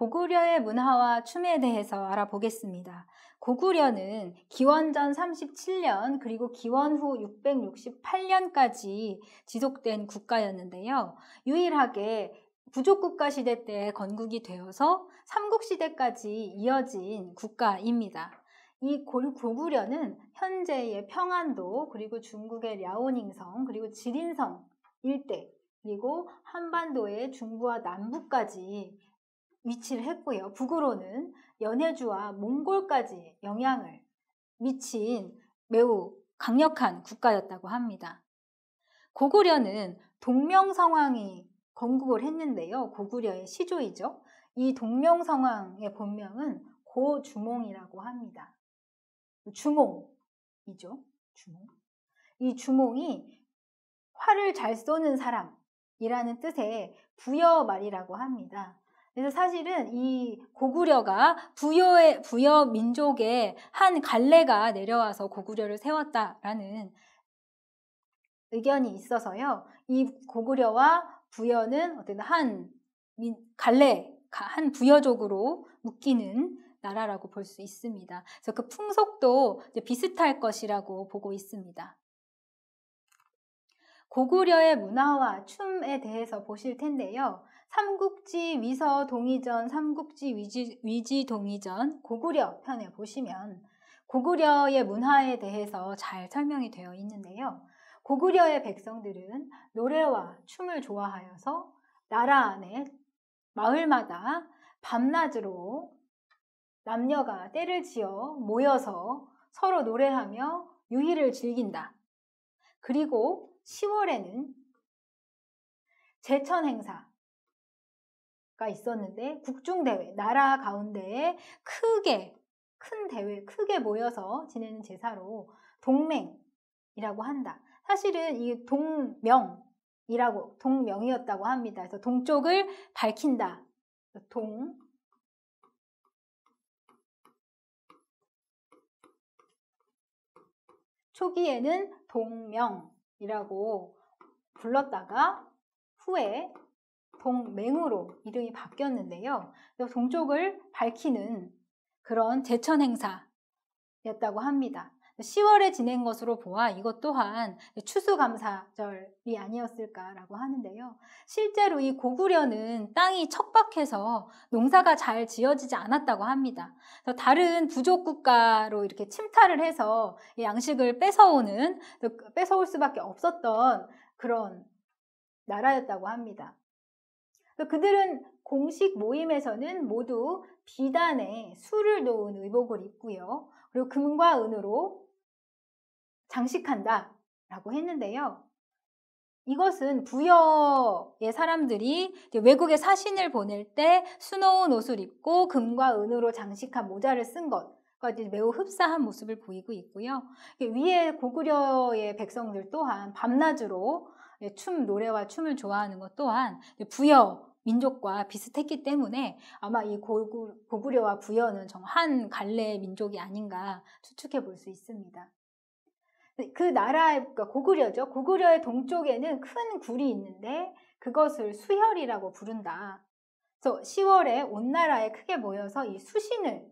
고구려의 문화와 춤에 대해서 알아보겠습니다. 고구려는 기원전 37년 그리고 기원 후 668년까지 지속된 국가였는데요. 유일하게 부족국가 시대 때 건국이 되어서 삼국시대까지 이어진 국가입니다. 이 고구려는 현재의 평안도, 그리고 중국의 랴오닝성, 그리고 지린성 일대, 그리고 한반도의 중부와 남부까지 위치를 했고요. 북으로는 연해주와 몽골까지 영향을 미친 매우 강력한 국가였다고 합니다. 고구려는 동명성왕이 건국을 했는데요. 고구려의 시조이죠. 이 동명성왕의 본명은 고주몽이라고 합니다. 주몽이죠. 주몽. 이 주몽이 활을 잘 쏘는 사람이라는 뜻의 부여말이라고 합니다. 그래서 사실은 이 고구려가 부여 민족의 한 갈래가 내려와서 고구려를 세웠다라는 의견이 있어서요. 이 고구려와 부여는 어떤 한 갈래, 한 부여족으로 묶이는 나라라고 볼 수 있습니다. 그래서 그 풍속도 이제 비슷할 것이라고 보고 있습니다. 고구려의 문화와 춤에 대해서 보실 텐데요. 삼국지 위서 동의전, 삼국지 위지 동의전 고구려 편에 보시면 고구려의 문화에 대해서 잘 설명이 되어 있는데요. 고구려의 백성들은 노래와 춤을 좋아하여서 나라 안에 마을마다 밤낮으로 남녀가 떼를 지어 모여서 서로 노래하며 유희를 즐긴다. 그리고 10월에는 제천 행사가 있었는데 국중대회, 나라 가운데에 큰 대회, 크게 모여서 지내는 제사로 동맹이라고 한다. 사실은 이 동명이었다고 합니다. 그래서 동쪽을 밝힌다. 초기에는 동명이라고 불렀다가 후에 동맹으로 이름이 바뀌었는데요. 동쪽을 밝히는 그런 제천 행사였다고 합니다. 10월에 지낸 것으로 보아 이것 또한 추수감사절이 아니었을까라고 하는데요. 실제로 이 고구려는 땅이 척박해서 농사가 잘 지어지지 않았다고 합니다. 다른 부족 국가로 이렇게 침탈을 해서 양식을 뺏어올 수밖에 없었던 그런 나라였다고 합니다. 그들은 공식 모임에서는 모두 비단에 수를 놓은 의복을 입고요. 그리고 금과 은으로 장식한다 라고 했는데요. 이것은 부여의 사람들이 외국에 사신을 보낼 때 수놓은 옷을 입고 금과 은으로 장식한 모자를 쓴 것과 매우 흡사한 모습을 보이고 있고요. 위에 고구려의 백성들 또한 밤낮으로 노래와 춤을 좋아하는 것 또한 부여 민족과 비슷했기 때문에 아마 이 고구려와 부여는 정말 한 갈래의 민족이 아닌가 추측해 볼 수 있습니다. 그 나라가 고구려죠. 고구려의 동쪽에는 큰 굴이 있는데 그것을 수혈이라고 부른다. 그래서 10월에 온 나라에 크게 모여서 이 수신을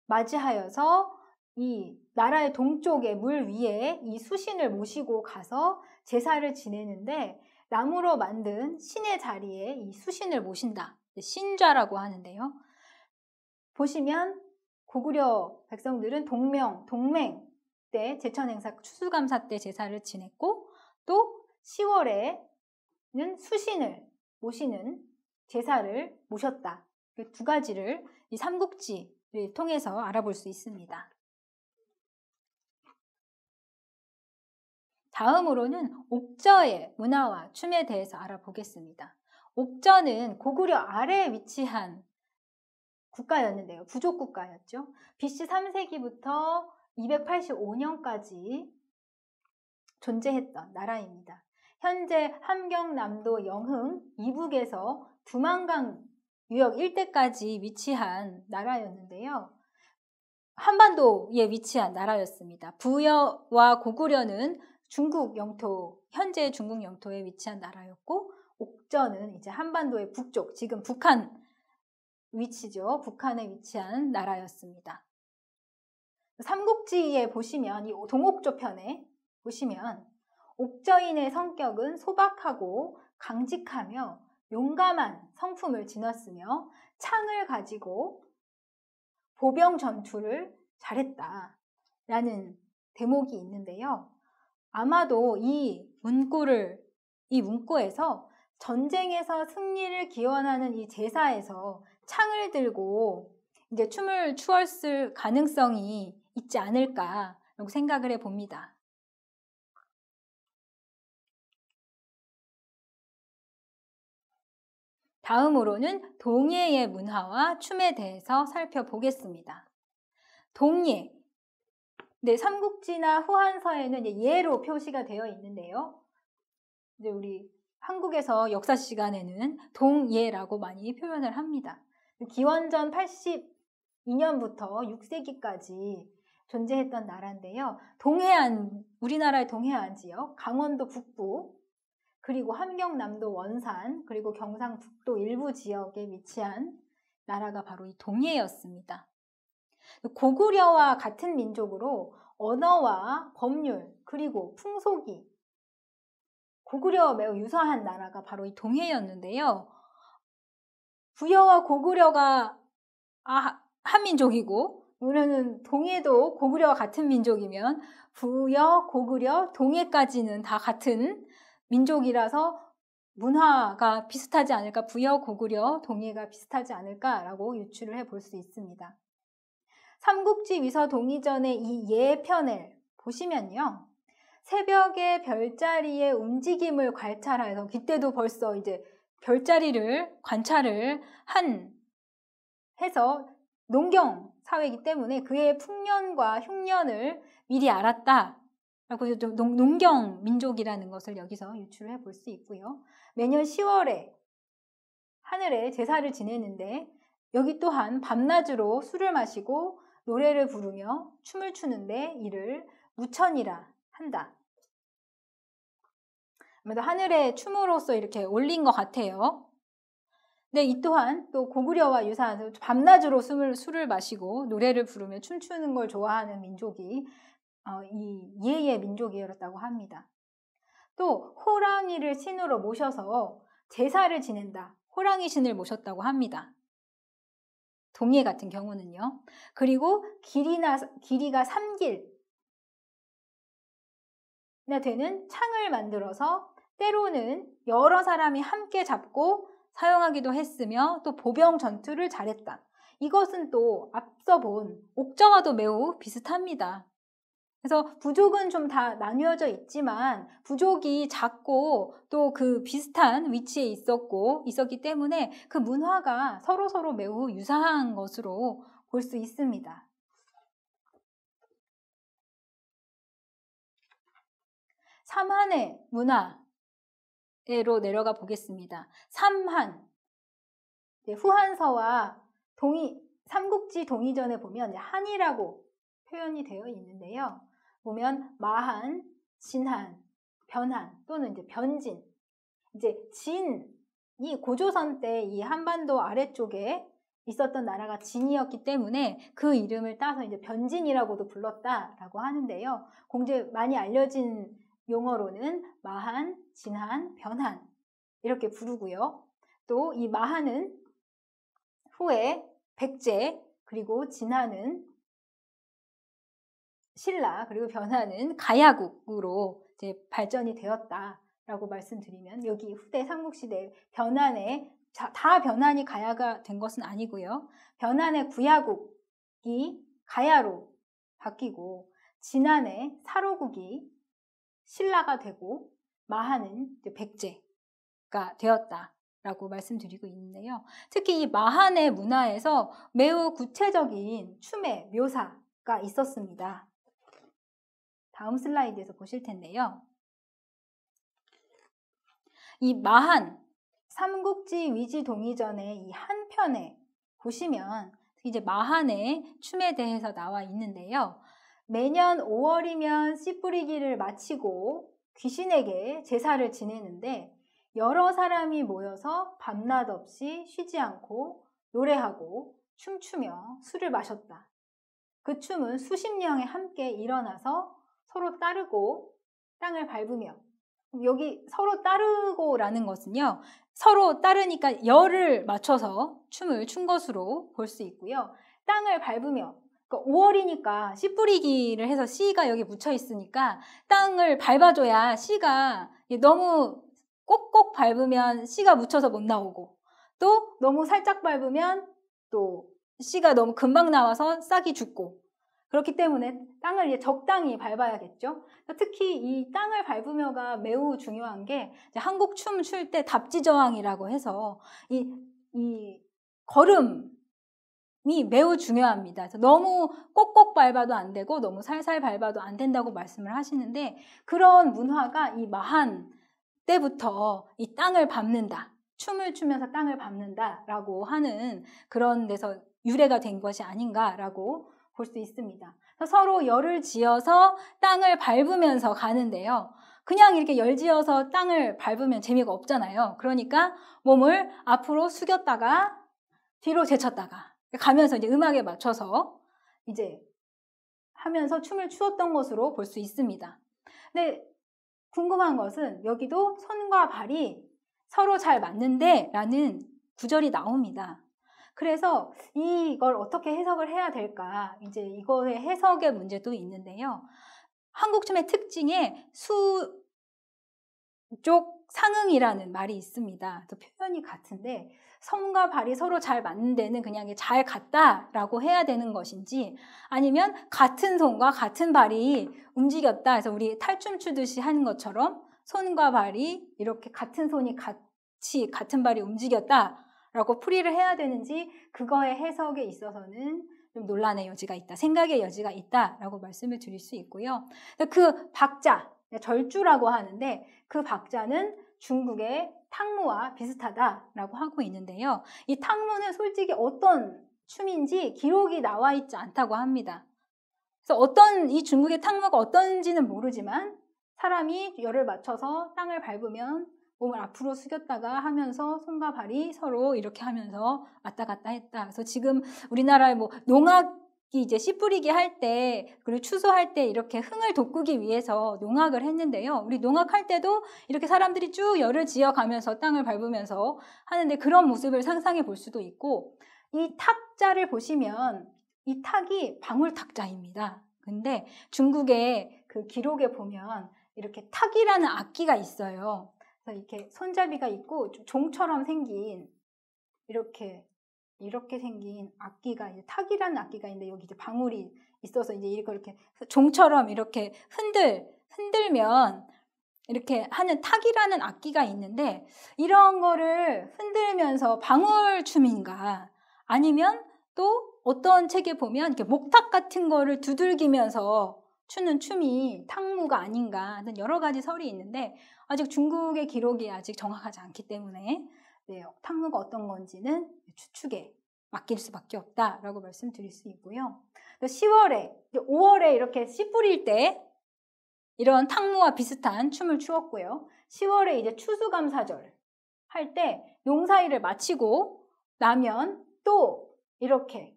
맞이하여서 이 나라의 동쪽의 물 위에 이 수신을 모시고 가서 제사를 지내는데 나무로 만든 신의 자리에 이 수신을 모신다. 신좌라고 하는데요. 보시면 고구려 백성들은 동맹 때 제천 행사 추수감사 때 제사를 지냈고 또 10월에는 수신을 모시는 제사를 모셨다. 두 가지를 이 삼국지를 통해서 알아볼 수 있습니다. 다음으로는 옥저의 문화와 춤에 대해서 알아보겠습니다. 옥저는 고구려 아래에 위치한 국가였는데요. 부족 국가였죠. BC 3세기부터 285년까지 존재했던 나라입니다. 현재 함경남도 영흥 이북에서 두만강 유역 일대까지 위치한 나라였는데요. 한반도에 위치한 나라였습니다. 부여와 고구려는 중국 영토, 현재 중국 영토에 위치한 나라였고 옥저는 이제 한반도의 북쪽, 지금 북한 위치죠. 북한에 위치한 나라였습니다. 삼국지에 보시면 이 동옥조 편에 보시면 옥저인의 성격은 소박하고 강직하며 용감한 성품을 지녔으며 창을 가지고 보병 전투를 잘했다라는 대목이 있는데요. 아마도 이 문구에서 전쟁에서 승리를 기원하는 이 제사에서 창을 들고 이제 춤을 추었을 가능성이 있지 않을까라고 생각을 해봅니다. 다음으로는 동예의 문화와 춤에 대해서 살펴보겠습니다. 동예. 네, 삼국지나 후한서에는 이제 예로 표시가 되어 있는데요. 이제 우리 한국에서 역사 시간에는 동예라고 많이 표현을 합니다. 기원전 82년부터 6세기까지 존재했던 나라인데요. 동해안, 우리나라의 동해안 지역, 강원도 북부, 그리고 함경남도 원산, 그리고 경상북도 일부 지역에 위치한 나라가 바로 이 동해였습니다. 고구려와 같은 민족으로 언어와 법률, 그리고 풍속이 고구려와 매우 유사한 나라가 바로 이 동해였는데요. 부여와 고구려가 한 민족이고, 우리는 동해도 고구려와 같은 민족이면 부여, 고구려, 동해까지는 다 같은 민족이라서 문화가 비슷하지 않을까, 부여, 고구려, 동해가 비슷하지 않을까라고 유추를 해볼 수 있습니다. 삼국지 위서 동의전의 이 예편을 보시면요. 새벽에 별자리의 움직임을 관찰해서, 그때도 벌써 이제 별자리를 관찰을 해서 농경 사회이기 때문에 그의 풍년과 흉년을 미리 알았다. 라고 농경 민족이라는 것을 여기서 유추를 해볼 수 있고요. 매년 10월에 하늘에 제사를 지내는데 여기 또한 밤낮으로 술을 마시고 노래를 부르며 춤을 추는데 이를 무천이라 한다. 아마도 하늘에 춤으로써 이렇게 올린 것 같아요. 네, 이 또한 또 고구려와 유사한 밤낮으로 술을 마시고 노래를 부르며 춤추는 걸 좋아하는 민족이 이 예의 민족이었다고 합니다. 또 호랑이를 신으로 모셔서 제사를 지낸다. 호랑이 신을 모셨다고 합니다. 동해 같은 경우는요. 그리고 길이가 3길나 되는 창을 만들어서 때로는 여러 사람이 함께 잡고 사용하기도 했으며 또 보병 전투를 잘했다. 이것은 또 앞서 본 옥저와도 매우 비슷합니다. 그래서 부족은 좀 다 나뉘어져 있지만 부족이 작고 또 그 비슷한 위치에 있었기 때문에 그 문화가 서로 매우 유사한 것으로 볼 수 있습니다. 삼한의 문화로 내려가 보겠습니다. 삼한, 후한서와 삼국지 동의전에 보면 한이라고 표현이 되어 있는데요. 보면 마한, 진한, 변한 또는 이제 변진. 이제 진이 고조선 때 이 한반도 아래쪽에 있었던 나라가 진이었기 때문에 그 이름을 따서 이제 변진이라고도 불렀다라고 하는데요. 공제 많이 알려진 용어로는 마한, 진한, 변한 이렇게 부르고요. 또 이 마한은 후에 백제, 그리고 진한은 신라, 그리고 변한은 가야국으로 이제 발전이 되었다라고 말씀드리면, 여기 후대 삼국시대 변한에 다 변한이 가야가 된 것은 아니고요. 변한의 구야국이 가야로 바뀌고 진한의 사로국이 신라가 되고 마한은 이제 백제가 되었다라고 말씀드리고 있는데요. 특히 이 마한의 문화에서 매우 구체적인 춤의 묘사가 있었습니다. 다음 슬라이드에서 보실 텐데요. 이 마한, 삼국지 위지 동의전의 이 한편에 보시면 이제 마한의 춤에 대해서 나와 있는데요. 매년 5월이면 씨 뿌리기를 마치고 귀신에게 제사를 지내는데 여러 사람이 모여서 밤낮 없이 쉬지 않고 노래하고 춤추며 술을 마셨다. 그 춤은 수십 명이 함께 일어나서 서로 따르고 땅을 밟으며, 여기 서로 따르고라는 것은요, 서로 따르니까 열을 맞춰서 춤을 춘 것으로 볼 수 있고요. 땅을 밟으며, 그러니까 5월이니까 씨 뿌리기를 해서 씨가 여기 묻혀 있으니까 땅을 밟아줘야 씨가, 너무 꼭꼭 밟으면 씨가 묻혀서 못 나오고, 또 너무 살짝 밟으면 또 씨가 너무 금방 나와서 싹이 죽고, 그렇기 때문에 땅을 이제 적당히 밟아야겠죠. 특히 이 땅을 밟으며가 매우 중요한 게, 이제 한국 춤 출 때 답지저항이라고 해서 이 걸음이 매우 중요합니다. 그래서 너무 꼭꼭 밟아도 안 되고 너무 살살 밟아도 안 된다고 말씀을 하시는데, 그런 문화가 이 마한 때부터 이 땅을 밟는다, 춤을 추면서 땅을 밟는다라고 하는 그런 데서 유래가 된 것이 아닌가라고 볼 수 있습니다. 서로 열을 지어서 땅을 밟으면서 가는데요. 그냥 이렇게 열 지어서 땅을 밟으면 재미가 없잖아요. 그러니까 몸을 앞으로 숙였다가 뒤로 제쳤다가 가면서 이제 음악에 맞춰서 이제 하면서 춤을 추었던 것으로 볼 수 있습니다. 근데 궁금한 것은 여기도 손과 발이 서로 잘 맞는데 라는 구절이 나옵니다. 그래서 이걸 어떻게 해석을 해야 될까? 이제 이거의 해석의 문제도 있는데요. 한국 춤의 특징에 수족 상응이라는 말이 있습니다. 또 표현이 같은데, 손과 발이 서로 잘 맞는 데는 그냥 잘 갔다라고 해야 되는 것인지, 아니면 같은 손과 같은 발이 움직였다, 그래서 우리 탈춤 추듯이 하는 것처럼 손과 발이 이렇게 같은 손이 같이 같은 발이 움직였다 라고 풀이를 해야 되는지, 그거의 해석에 있어서는 좀 논란의 여지가 있다, 생각의 여지가 있다라고 말씀을 드릴 수 있고요. 그 박자, 절주라고 하는데, 그 박자는 중국의 탕무와 비슷하다라고 하고 있는데요. 이 탕무는 솔직히 어떤 춤인지 기록이 나와 있지 않다고 합니다. 그래서 이 중국의 탕무가 어떤지는 모르지만, 사람이 열을 맞춰서 땅을 밟으면 몸을 앞으로 숙였다가 하면서 손과 발이 서로 이렇게 하면서 왔다 갔다 했다. 그래서 지금 우리나라에 뭐 농악이 이제 씨 뿌리기 할 때, 그리고 추수할 때 이렇게 흥을 돋구기 위해서 농악을 했는데요. 우리 농악할 때도 이렇게 사람들이 쭉 열을 지어 가면서 땅을 밟으면서 하는데, 그런 모습을 상상해 볼 수도 있고, 이 탁자를 보시면 이 탁이 방울탁자입니다. 근데 중국의 그 기록에 보면 이렇게 탁이라는 악기가 있어요. 이렇게 손잡이가 있고 종처럼 생긴 이렇게 생긴 악기가, 이제 탁이라는 악기가 있는데, 여기 이제 방울이 있어서 이제 이렇게 종처럼 이렇게 흔들면 이렇게 하는 탁이라는 악기가 있는데, 이런 거를 흔들면서 방울춤인가, 아니면 또 어떤 책에 보면 이렇게 목탁 같은 거를 두들기면서 추는 춤이 탕무가 아닌가 하는 여러 가지 설이 있는데, 아직 중국의 기록이 아직 정확하지 않기 때문에 탕무가 어떤 건지는 추측에 맡길 수밖에 없다라고 말씀드릴 수 있고요. 10월에, 5월에 이렇게 씨 뿌릴 때 이런 탕무와 비슷한 춤을 추었고요. 10월에 이제 추수감사절 할 때 농사일을 마치고 나면 또 이렇게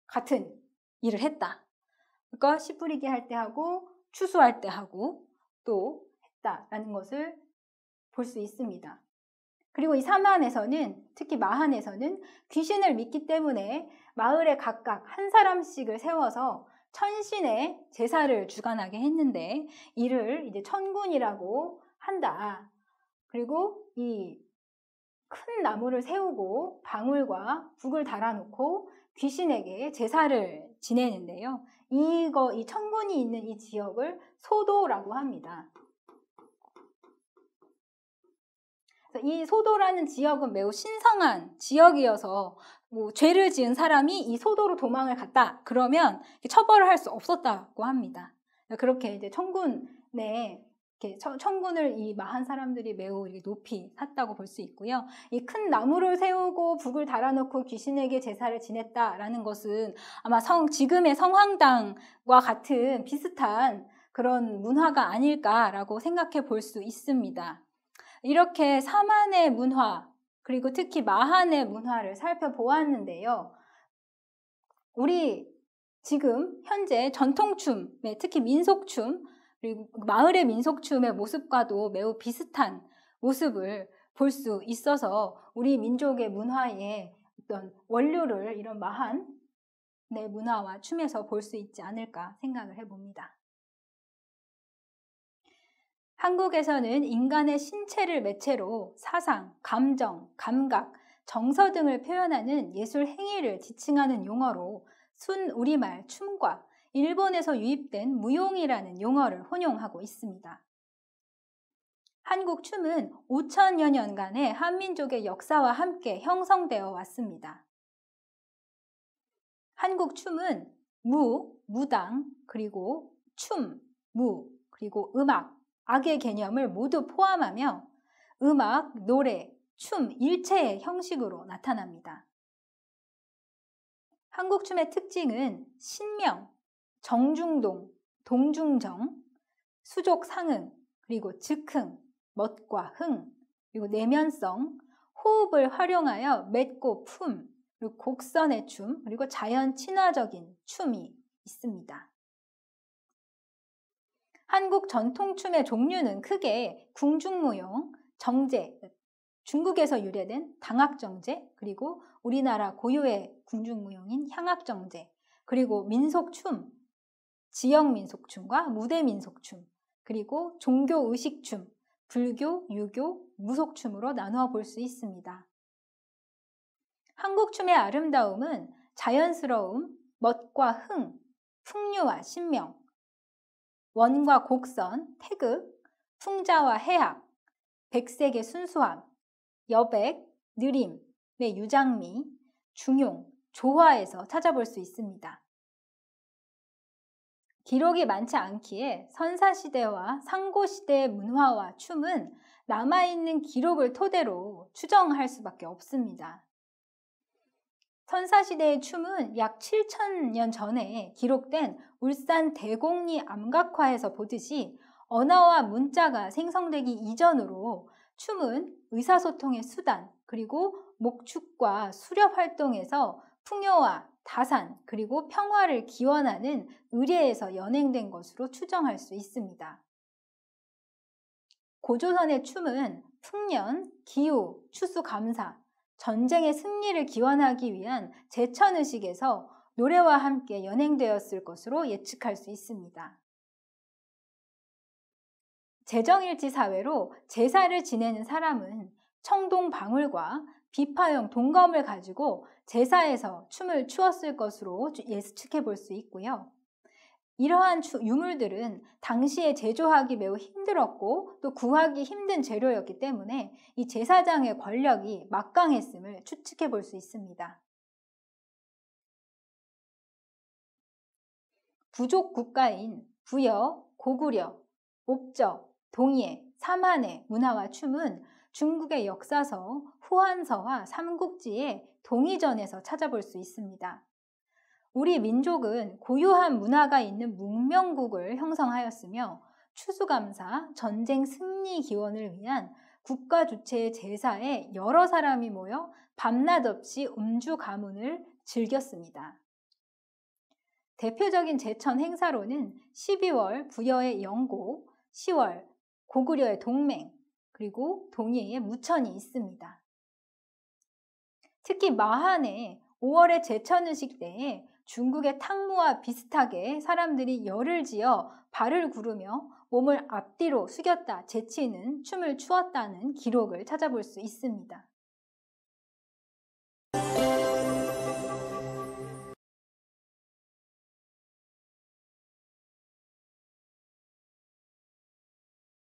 같은 일을 했다. 그러니까 씨 뿌리기 할 때 하고 추수할 때 하고 또 했다라는 것을 볼 수 있습니다. 그리고 이 사만에서는, 특히 마한에서는 귀신을 믿기 때문에 마을에 각각 한 사람씩을 세워서 천신의 제사를 주관하게 했는데, 이를 이제 천군이라고 한다. 그리고 이 큰 나무를 세우고 방울과 북을 달아놓고 귀신에게 제사를 지내는데요. 이 천군이 있는 이 지역을 소도라고 합니다. 이 소도라는 지역은 매우 신성한 지역이어서 뭐 죄를 지은 사람이 이 소도로 도망을 갔다 그러면 처벌을 할 수 없었다고 합니다. 그렇게 이제 천군에 천군을 이 마한 사람들이 매우 높이 샀다고 볼 수 있고요. 이 큰 나무를 세우고 북을 달아놓고 귀신에게 제사를 지냈다라는 것은 아마 지금의 성황당과 같은 비슷한 그런 문화가 아닐까라고 생각해 볼 수 있습니다. 이렇게 사만의 문화, 그리고 특히 마한의 문화를 살펴보았는데요. 우리 지금 현재 전통춤, 특히 민속춤, 그리고 마을의 민속춤의 모습과도 매우 비슷한 모습을 볼 수 있어서 우리 민족의 문화의 어떤 원료를 이런 마한의 문화와 춤에서 볼 수 있지 않을까 생각을 해봅니다. 한국에서는 인간의 신체를 매체로 사상, 감정, 감각, 정서 등을 표현하는 예술 행위를 지칭하는 용어로 순 우리말 춤과 일본에서 유입된 무용이라는 용어를 혼용하고 있습니다. 한국 춤은 5천여 년간의 한민족의 역사와 함께 형성되어 왔습니다. 한국 춤은 무, 무당, 그리고 춤, 무, 그리고 음악, 악의 개념을 모두 포함하며 음악, 노래, 춤 일체의 형식으로 나타납니다. 한국 춤의 특징은 신명, 정중동, 동중정, 수족상응, 그리고 즉흥, 멋과 흥, 그리고 내면성, 호흡을 활용하여 맺고 품, 그리고 곡선의 춤, 그리고 자연 친화적인 춤이 있습니다. 한국 전통춤의 종류는 크게 궁중무용, 정제, 중국에서 유래된 당학정제, 그리고 우리나라 고유의 궁중무용인 향학정제, 그리고 민속춤, 지역민속춤과 무대민속춤, 그리고 종교의식춤, 불교, 유교, 무속춤으로 나누어 볼 수 있습니다. 한국춤의 아름다움은 자연스러움, 멋과 흥, 풍류와 신명, 원과 곡선, 태극, 풍자와 해악, 백색의 순수함, 여백, 느림의 유장미, 중용, 조화에서 찾아볼 수 있습니다. 기록이 많지 않기에 선사시대와 상고시대의 문화와 춤은 남아있는 기록을 토대로 추정할 수밖에 없습니다. 선사시대의 춤은 약 7,000년 전에 기록된 울산 대곡리 암각화에서 보듯이 언어와 문자가 생성되기 이전으로 춤은 의사소통의 수단, 그리고 목축과 수렵 활동에서 풍요와 다산, 그리고 평화를 기원하는 의례에서 연행된 것으로 추정할 수 있습니다. 고조선의 춤은 풍년, 기후, 추수감사, 전쟁의 승리를 기원하기 위한 제천의식에서 노래와 함께 연행되었을 것으로 예측할 수 있습니다. 제정일지 사회로 제사를 지내는 사람은 청동방울과 비파형 동검을 가지고 제사에서 춤을 추었을 것으로 예측해 볼 수 있고요. 이러한 유물들은 당시에 제조하기 매우 힘들었고 또 구하기 힘든 재료였기 때문에 이 제사장의 권력이 막강했음을 추측해 볼 수 있습니다. 부족 국가인 부여, 고구려, 옥저, 동예, 삼한의 문화와 춤은 중국의 역사서, 후한서와 삼국지의 동이전에서 찾아볼 수 있습니다. 우리 민족은 고유한 문화가 있는 문명국을 형성하였으며 추수감사, 전쟁 승리 기원을 위한 국가 주체의 제사에 여러 사람이 모여 밤낮 없이 음주 가문을 즐겼습니다. 대표적인 제천 행사로는 12월 부여의 영고, 10월 고구려의 동맹, 그리고 동예의 무천이 있습니다. 특히 마한의 5월의 제천의식 때에 중국의 탕무와 비슷하게 사람들이 열을 지어 발을 구르며 몸을 앞뒤로 숙였다 제치는 춤을 추었다는 기록을 찾아볼 수 있습니다.